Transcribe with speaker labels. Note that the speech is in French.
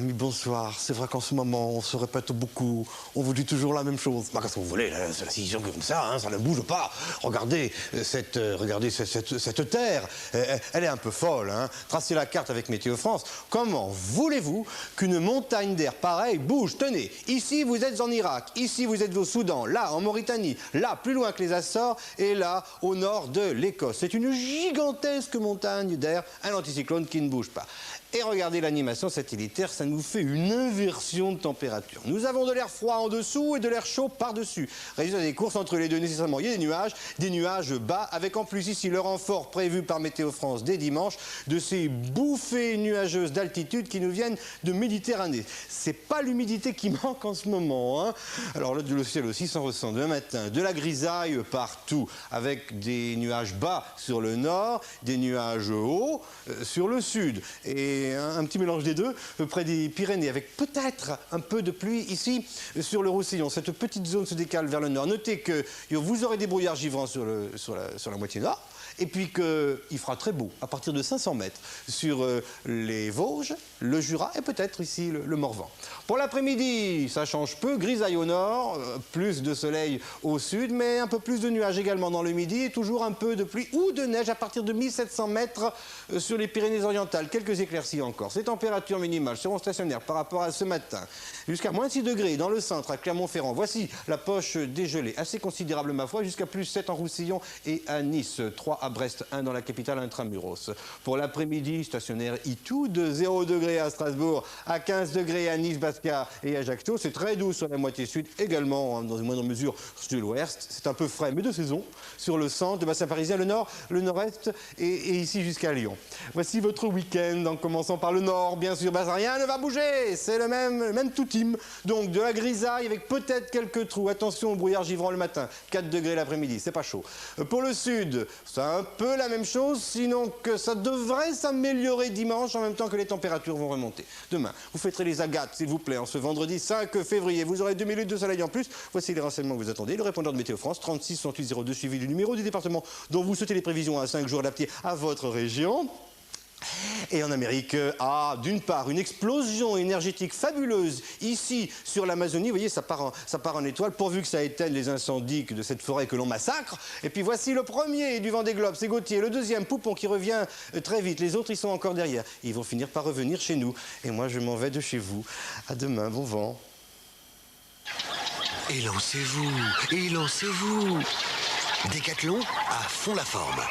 Speaker 1: amis, bonsoir. C'est vrai qu'en ce moment, on se répète beaucoup. On vous dit toujours la même chose. Bah, qu'est-ce que vous voulez, là, c'est la situation comme ça, hein, ça ne bouge pas. Regardez cette terre. Elle est un peu folle, hein. Tracez la carte avec Météo France. Comment voulez-vous qu'une montagne d'air pareille bouge? Tenez, ici, vous êtes en Irak. Ici, vous êtes au Soudan. Là, en Mauritanie. Là, plus loin que les Açores. Et là, au nord de l'Écosse. C'est une gigantesque montagne d'air, un anticyclone qui ne bouge pas. Et regardez l'animation satellitaire, ça nous fait une inversion de température. Nous avons de l'air froid en dessous et de l'air chaud par-dessus. Résultat des courses entre les deux, nécessairement, il y a des nuages bas, avec en plus ici le renfort prévu par Météo France dès dimanche de ces bouffées nuageuses d'altitude qui nous viennent de Méditerranée. C'est pas l'humidité qui manque en ce moment, hein. Alors là, le ciel aussi s'en ressent demain matin. De la grisaille partout, avec des nuages bas sur le nord, des nuages hauts sur le sud. Et un petit mélange des deux près des Pyrénées, avec peut-être un peu de pluie ici sur le Roussillon. Cette petite zone se décale vers le nord. Notez que vous aurez des brouillards givrants sur la moitié nord, et puis qu'il fera très beau à partir de 500 mètres sur les Vosges, le Jura et peut-être ici le Morvan. Pour l'après-midi, ça change peu, grisaille au nord, plus de soleil au sud, mais un peu plus de nuages également dans le midi et toujours un peu de pluie ou de neige à partir de 1700 mètres sur les Pyrénées-Orientales. Quelques éclaircies encore. Ces températures minimales seront stationnaires par rapport à ce matin. Jusqu'à moins 6 degrés dans le centre à Clermont-Ferrand. Voici la poche dégelée, assez considérable ma foi, jusqu'à plus 7 en Roussillon et à Nice, 3 à Brest, 1 dans la capitale intramuros. Pour l'après-midi, stationnaire Itou, de 0 degrés à Strasbourg, à 15 degrés à Nice, Bastia et Ajaccio. C'est très doux sur la moitié sud, également dans une moindre mesure sur l'ouest. C'est un peu frais, mais de saison, sur le centre, le bassin parisien, le nord, le nord-est et ici jusqu'à Lyon. Voici votre week-end, en commençant par le nord, bien sûr. Ben, rien ne va bouger, c'est le même tout team. Donc de la grisaille avec peut-être quelques trous. Attention au brouillard givrant le matin, 4 degrés l'après-midi, c'est pas chaud. Pour le sud, c'est un peu la même chose, sinon que ça devrait s'améliorer dimanche en même temps que les températures vont remonter. Demain, vous fêterez les agates, s'il vous plaît, en ce vendredi 5 février. Vous aurez 2 minutes de soleil en plus. Voici les renseignements que vous attendez. Le répondeur de Météo France, 36 68 02, suivi du numéro du département dont vous souhaitez les prévisions à 5 jours adaptées à votre région. Et en Amérique, d'une part, une explosion énergétique fabuleuse ici sur l'Amazonie. Vous voyez, ça part en étoile, pourvu que ça éteigne les incendies de cette forêt que l'on massacre. Et puis voici le premier du Vendée Globe, c'est Gauthier. Le deuxième, Poupon, qui revient très vite. Les autres, ils sont encore derrière. Ils vont finir par revenir chez nous. Et moi, je m'en vais de chez vous. À demain, bon vent.
Speaker 2: Et lancez-vous, Décathlon à fond la forme.